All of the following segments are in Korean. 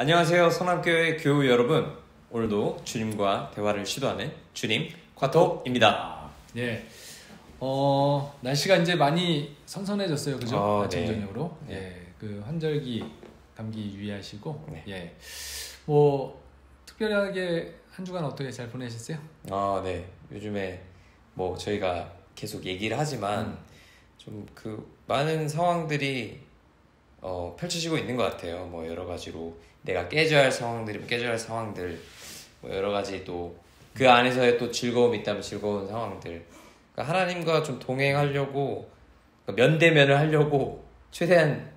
안녕하세요. 성남교회 교우 여러분. 오늘도 주님과 대화를 시도하는 주님 과톡입니다. 네. 날씨가 이제 많이 선선해졌어요. 그죠? 아침 네. 저녁으로. 네. 예. 그 환절기 감기 유의하시고. 네. 예. 뭐 특별하게 한 주간 어떻게 잘 보내셨어요? 네. 요즘에 뭐 저희가 계속 얘기를 하지만 좀 그 많은 상황들이 펼쳐지고 있는 것 같아요. 뭐 여러 가지로 내가 깨져야 할 상황들이면 깨져야 할 상황들, 뭐 여러 가지 또 그 안에서의 또 즐거움이 있다면 즐거운 상황들. 그러니까 하나님과 좀 동행하려고 그러니까 면대면을 하려고 최대한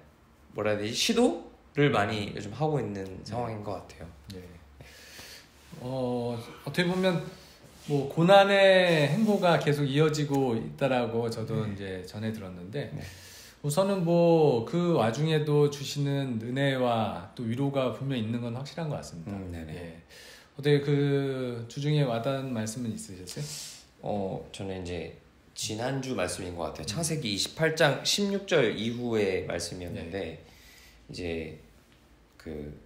뭐라 해야 되지? 시도를 많이 요즘 하고 있는 상황인 것 같아요. 네. 어떻게 보면 뭐 고난의 행보가 계속 이어지고 있다라고 저도 이제 전해 들었는데 우선은 뭐 그 와중에도 주시는 은혜와 또 위로가 분명히 있는 건 확실한 것 같습니다. 네네. 예. 어떻게 그 주중에 와닿은 말씀은 있으셨어요? 저는 이제 지난주 말씀인 것 같아요. 창세기 28장 16절 이후의 말씀이었는데 이제 그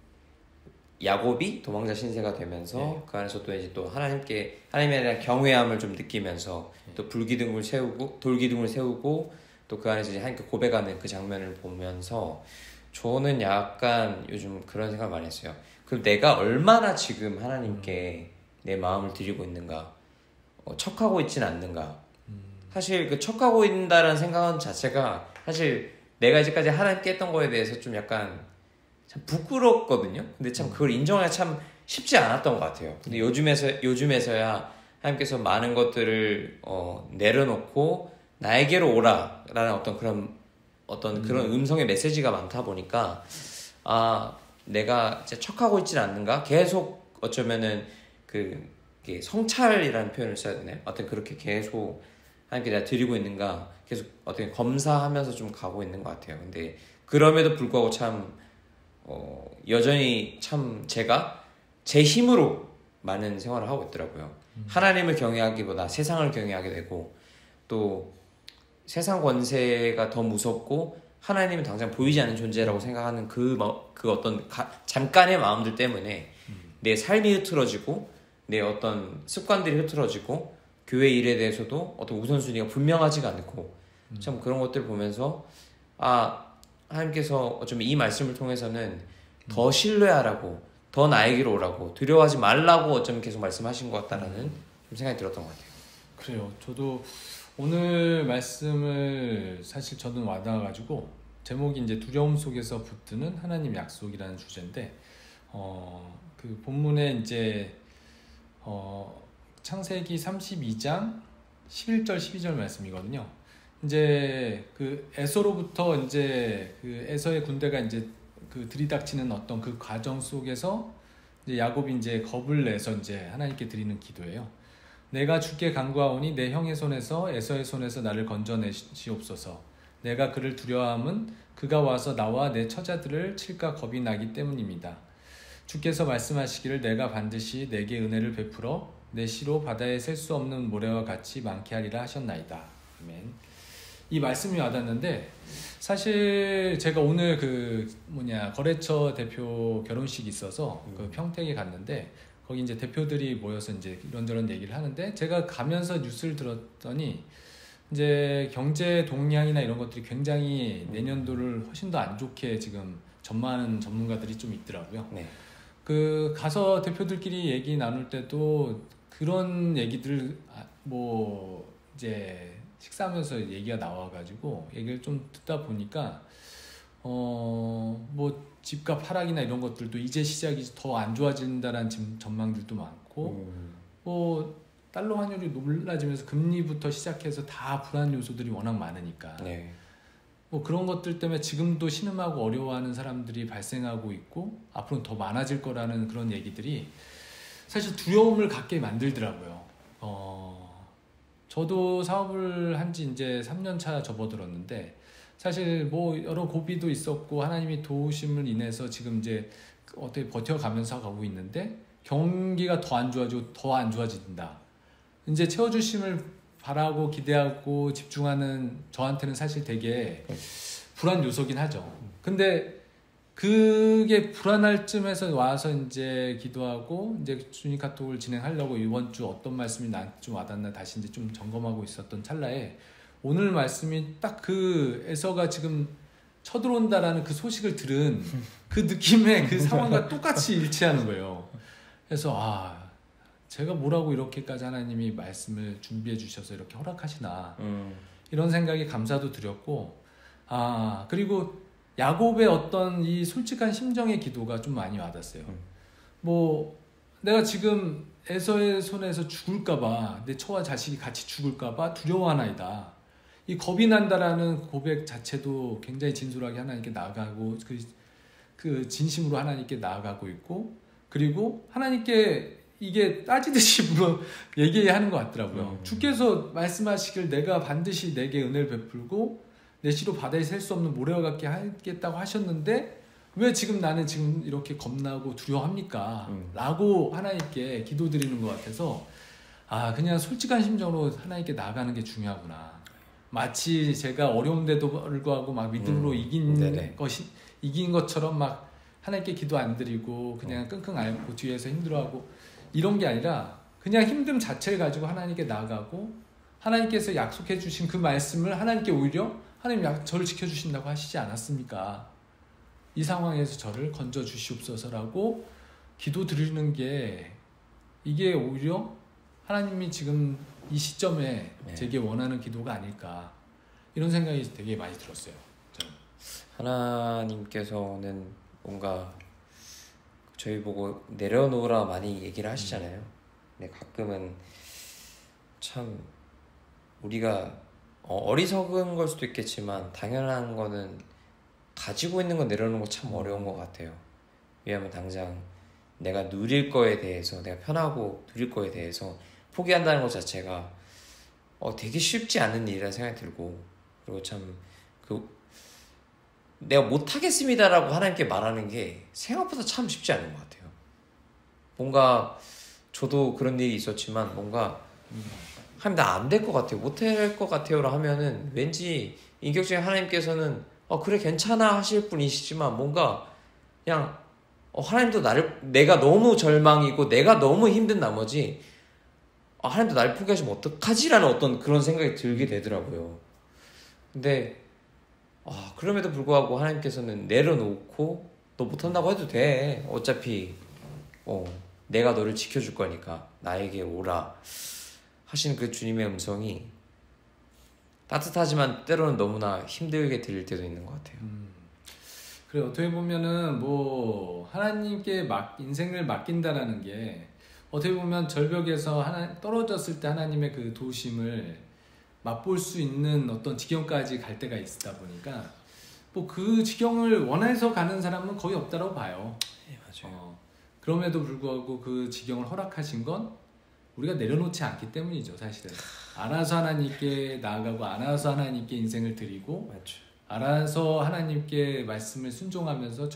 야곱이 도망자 신세가 되면서 그 안에서 또 이제 또 하나님에 대한 경외함을 좀 느끼면서 또 돌기둥을 세우고 또 그 안에서 이제 하나님께 고백하는 그 장면을 보면서 저는 약간 요즘 그런 생각을 많이 했어요. 그럼 내가 얼마나 지금 하나님께 내 마음을 드리고 있는가, 척하고 있지는 않는가. 사실 그 척하고 있다는 생각 자체가 사실 내가 이제까지 하나님께 했던 거에 대해서 좀 약간 참 부끄럽거든요. 근데 참 그걸 인정하기가 참 쉽지 않았던 것 같아요. 근데 요즘에서야 하나님께서 많은 것들을 내려놓고 나에게로 오라라는 어떤 그런 음성의 메시지가 많다 보니까 내가 이제 척하고 있지는 않는가? 계속 어쩌면은 그게 성찰이라는 표현을 써야 되나요? 어떤 그렇게 계속 하나님께 내가 드리고 있는가? 계속 어떻게 검사하면서 좀 가고 있는 것 같아요. 근데 그럼에도 불구하고 참 여전히 참 제가 제 힘으로 많은 생활을 하고 있더라고요. 하나님을 경외하기보다 세상을 경외하게 되고 또 세상 권세가 더 무섭고 하나님은 당장 보이지 않는 존재라고 생각하는 그 어떤 잠깐의 마음들 때문에 내 삶이 흐트러지고 내 어떤 습관들이 흐트러지고 교회 일에 대해서도 어떤 우선순위가 분명하지가 않고 참 그런 것들을 보면서 하나님께서 어쩌면 이 말씀을 통해서는 더 신뢰하라고 더 나에게로 오라고 두려워하지 말라고 어쩌면 계속 말씀하신 것 같다라는 좀 생각이 들었던 것 같아요. 그래요. 저도 오늘 말씀을 사실 저는 와닿아가지고 제목이 이제 두려움 속에서 붙드는 하나님 약속이라는 주제인데 그 본문에 이제 창세기 32장 11절 12절 말씀이거든요. 이제 그 에서로부터 이제 그 에서의 군대가 이제 그 들이닥치는 어떤 그 과정 속에서 이제 야곱이 이제 겁을 내서 이제 하나님께 드리는 기도예요. 내가 주께 간구하오니 내 형의 손에서 에서의 손에서 나를 건져내시옵소서. 내가 그를 두려워함은 그가 와서 나와 내 처자들을 칠까 겁이 나기 때문입니다. 주께서 말씀하시기를 내가 반드시 내게 은혜를 베풀어 내 시로 바다에 셀 수 없는 모래와 같이 많게 하리라 하셨나이다. 아멘. 이 말씀이 와닿는데 사실 제가 오늘 거래처 대표 결혼식이 있어서 그 평택에 갔는데 거기 이제 대표들이 모여서 이제 이런저런 얘기를 하는데 제가 가면서 뉴스를 들었더니 이제 경제 동향이나 이런 것들이 굉장히 내년도를 훨씬 더 안 좋게 지금 전망하는 전문가들이 좀 있더라고요. 네. 그 가서 대표들끼리 얘기 나눌 때도 그런 얘기들 뭐 이제 식사하면서 얘기가 나와가지고 얘기를 좀 듣다 보니까 뭐 집값 하락이나 이런 것들도 이제 시작이 더 안 좋아진다라는 전망들도 많고 뭐 달러 환율이 높아지면서 금리부터 시작해서 다 불안 요소들이 워낙 많으니까 뭐 그런 것들 때문에 지금도 신음하고 어려워하는 사람들이 발생하고 있고 앞으로는 더 많아질 거라는 그런 얘기들이 사실 두려움을 갖게 만들더라고요. 저도 사업을 한 지 이제 3년 차 접어들었는데 사실 뭐 여러 고비도 있었고 하나님이 도우심을 인해서 지금 이제 어떻게 버텨가면서 가고 있는데 경기가 더 안 좋아지고 더 안 좋아진다. 이제 채워주심을 바라고 기대하고 집중하는 저한테는 사실 되게 불안 요소긴 하죠. 근데 그게 불안할 쯤에서 와서 이제 기도하고 이제 주님 카톡을 진행하려고 이번 주 어떤 말씀이 나한테 좀 와닿나 다시 이제 좀 점검하고 있었던 찰나에 오늘 말씀이 딱 그 에서가 지금 쳐들어온다라는 그 소식을 들은 그 느낌의 그 상황과 똑같이 일치하는 거예요. 그래서 제가 뭐라고 이렇게까지 하나님이 말씀을 준비해 주셔서 이렇게 허락하시나 이런 생각에 감사도 드렸고 그리고 야곱의 어떤 이 솔직한 심정의 기도가 좀 많이 와닿았어요. 뭐 내가 지금 에서의 손에서 죽을까봐 내 처와 자식이 같이 죽을까봐 두려워하나이다. 이 겁이 난다라는 고백 자체도 굉장히 진솔하게 하나님께 나아가고 그 진심으로 하나님께 나아가고 있고 그리고 하나님께 이게 따지듯이 얘기하는 것 같더라고요. 주께서 말씀하시길 내가 반드시 내게 은혜를 베풀고 내 시로 바다에 셀 수 없는 모래와 같게 하겠다고 하셨는데 왜 지금 나는 지금 이렇게 겁나고 두려워합니까? 라고 하나님께 기도드리는 것 같아서 그냥 솔직한 심정으로 하나님께 나아가는 게 중요하구나. 마치 제가 어려운데도 불구하고 막 믿음으로 이긴 것처럼 막 하나님께 기도 안 드리고 그냥 끙끙 앓고 뒤에서 힘들어하고 이런 게 아니라 그냥 힘듦 자체를 가지고 하나님께 나아가고 하나님께서 약속해 주신 그 말씀을 하나님께 오히려 하나님 저를 지켜주신다고 하시지 않았습니까? 이 상황에서 저를 건져 주시옵소서라고 기도 드리는 게 이게 오히려 하나님이 지금 이 시점에 제게 원하는 기도가 아닐까 이런 생각이 되게 많이 들었어요. 저는. 하나님께서는 뭔가 저희 보고 내려놓으라 많이 얘기를 하시잖아요. 근데 가끔은 참 우리가 어리석은 걸 수도 있겠지만 당연한 거는 가지고 있는 거 내려놓는 거 참 어려운 것 같아요. 왜냐하면 당장 내가 누릴 거에 대해서 내가 편하고 누릴 거에 대해서 포기한다는 것 자체가 되게 쉽지 않은 일이라는 생각이 들고 그리고 참 내가 못하겠습니다라고 하나님께 말하는 게 생각보다 참 쉽지 않은 것 같아요. 뭔가 저도 그런 일이 있었지만 뭔가 하나님 나 안 될 것 같아요. 못할 것 같아요라 하면은 왠지 인격적인 하나님께서는 그래 괜찮아 하실 분이시지만 뭔가 그냥 하나님도 내가 너무 절망이고 내가 너무 힘든 나머지 하나님도 나를 포기하시면 어떡하지라는 어떤 그런 생각이 들게 되더라고요. 근데 그럼에도 불구하고 하나님께서는 내려놓고 너 못한다고 해도 돼. 어차피 내가 너를 지켜줄 거니까 나에게 오라 하시는 그 주님의 음성이 따뜻하지만 때로는 너무나 힘들게 들릴 때도 있는 것 같아요. 그래 어떻게 보면은 하나님께 인생을 맡긴다라는 게 어떻게 보면 절벽에서 떨어졌을 때 하나님의 그 도우심을 맛볼 수 있는 어떤 지경까지 갈 때가 있다 보니까 그 지경을 원해서 가는 사람은 거의 없다고 봐요. 네, 맞아요. 그럼에도 불구하고 그 지경을 허락하신 건 우리가 내려놓지 않기 때문이죠, 사실은. 알아서 하나님께 나아가고 알아서 하나님께 인생을 드리고 맞죠. 알아서 하나님께 말씀을 순종하면서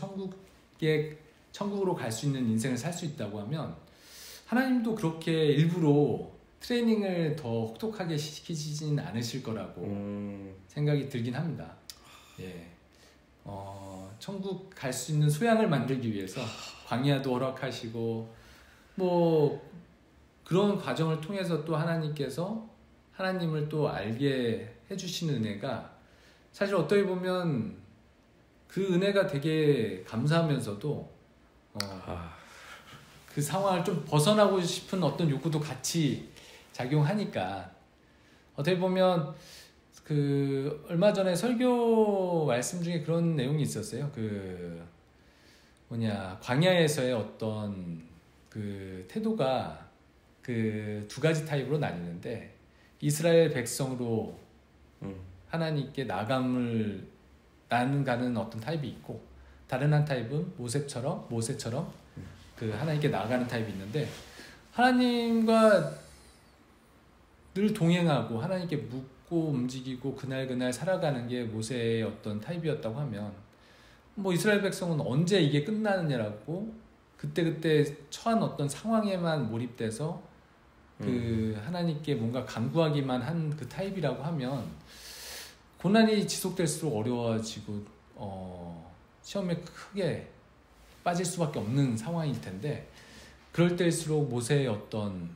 천국으로 갈 수 있는 인생을 살 수 있다고 하면 하나님도 그렇게 일부러 트레이닝을 더 혹독하게 시키지진 않으실 거라고 생각이 들긴 합니다. 천국 갈 수 있는 소양을 만들기 위해서 광야도 허락하시고 그런 과정을 통해서 또 하나님께서 하나님을 또 알게 해주시는 은혜가 사실 어떻게 보면 그 은혜가 되게 감사하면서도 그 상황을 좀 벗어나고 싶은 어떤 욕구도 같이 작용하니까 어떻게 보면 얼마 전에 설교 말씀 중에 그런 내용이 있었어요. 광야에서의 어떤 태도가 두 가지 타입으로 나뉘는데 이스라엘 백성으로 하나님께 나아가는 어떤 타입이 있고 다른 한 타입은 모세처럼 하나님께 나아가는 타입이 있는데 하나님과 늘 동행하고 하나님께 묻고 움직이고 그날 살아가는 게 모세의 어떤 타입이었다고 하면 이스라엘 백성은 언제 이게 끝나느냐라고 그때 처한 어떤 상황에만 몰입돼서 하나님께 뭔가 간구하기만 한 그 타입이라고 하면 고난이 지속될수록 어려워지고 시험에 크게 빠질 수밖에 없는 상황일 텐데 그럴 때일수록 모세의 어떤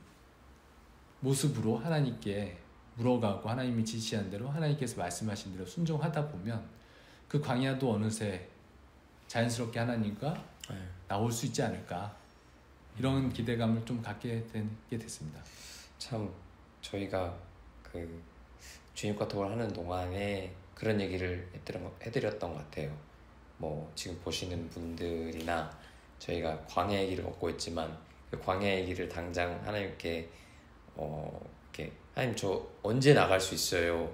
모습으로 하나님께 물어가고 하나님이 지시한 대로 하나님께서 말씀하신 대로 순종하다 보면 그 광야도 어느새 자연스럽게 하나님과 나올 수 있지 않을까 이런 기대감을 좀 갖게 됐습니다. 참 저희가 그 주님과 톡을 하는 동안에 그런 얘기를 해드렸던 것 같아요. 뭐 지금 보시는 분들이나 저희가 광야의 길을 걷고 있지만 그 광야의 길을 당장 하나님께 이렇게 하나님 저 언제 나갈 수 있어요?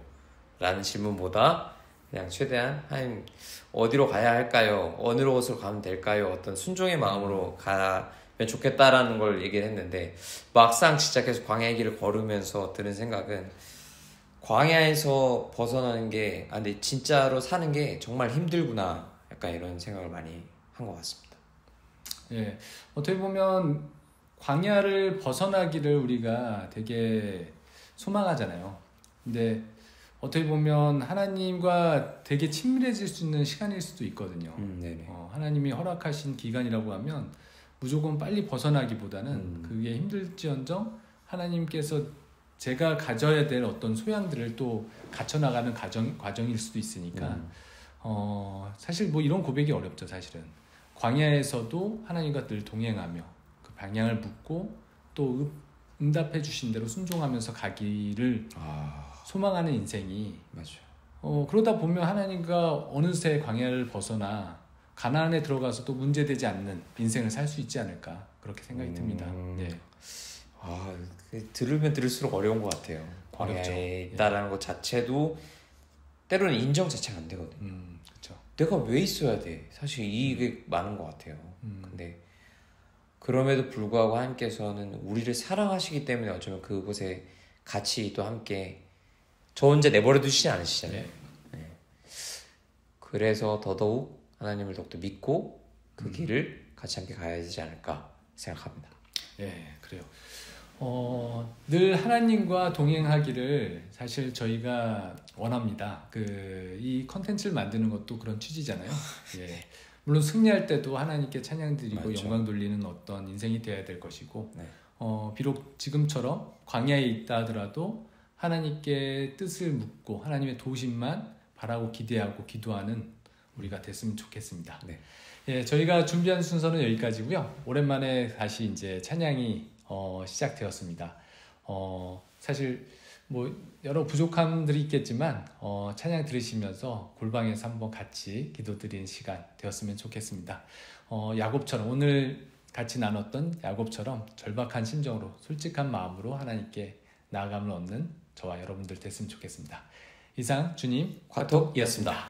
라는 질문보다 그냥 최대한 하나님 어디로 가야 할까요? 어느 곳으로 가면 될까요? 어떤 순종의 마음으로 가면 좋겠다라는 걸 얘기를 했는데 막상 진짜 계속 광야의 길을 걸으면서 드는 생각은 광야에서 벗어나는 게 근데 진짜로 사는 게 정말 힘들구나 약간 이런 생각을 많이 한 것 같습니다. 예, 어떻게 보면 광야를 벗어나기를 우리가 되게 소망하잖아요. 근데 어떻게 보면 하나님과 되게 친밀해질 수 있는 시간일 수도 있거든요. 하나님이 허락하신 기간이라고 하면 무조건 빨리 벗어나기보다는 그게 힘들지언정 하나님께서 제가 가져야 될 어떤 소양들을 또 갖춰나가는 과정일 수도 있으니까 사실 뭐 이런 고백이 어렵죠. 사실은 광야에서도 하나님과 늘 동행하며 그 방향을 묻고 또 응답해 주신 대로 순종하면서 가기를 소망하는 인생이 맞아요. 그러다 보면 하나님과 어느새 광야를 벗어나 가나안에 들어가서도 문제되지 않는 인생을 살 수 있지 않을까 그렇게 생각이 듭니다. 네. 들으면 들을수록 어려운 것 같아요. 광야에 있다라는 것 자체도 때로는 인정 자체가 안 되거든요. 그렇죠. 내가 왜 있어야 돼? 사실 이게 많은 것 같아요. 근데 그럼에도 불구하고 하나님께서는 우리를 사랑하시기 때문에 어쩌면 그곳에 같이 또 함께 저 혼자 내버려 두시지 않으시잖아요. 네. 그래서 하나님을 더욱더 믿고 그 길을 같이 함께 가야 되지 않을까 생각합니다. 네, 그래요. 늘 하나님과 동행하기를 사실 저희가 원합니다. 이 컨텐츠를 만드는 것도 그런 취지잖아요. 예. 물론 승리할 때도 하나님께 찬양 드리고 맞죠. 영광 돌리는 어떤 인생이 되어야 될 것이고 비록 지금처럼 광야에 있다 하더라도 하나님께 뜻을 묻고 하나님의 도우심만 바라고 기대하고 기도하는 우리가 됐으면 좋겠습니다. 네. 예, 저희가 준비한 순서는 여기까지고요. 오랜만에 다시 이제 찬양이 시작되었습니다. 사실 뭐 여러 부족함들이 있겠지만 찬양 들으시면서 골방에서 한번 같이 기도드리는 시간 되었으면 좋겠습니다. 야곱처럼 오늘 같이 나눴던 야곱처럼 절박한 심정으로 솔직한 마음으로 하나님께 나아감을 얻는 저와 여러분들 됐으면 좋겠습니다. 이상 주님 과톡이었습니다.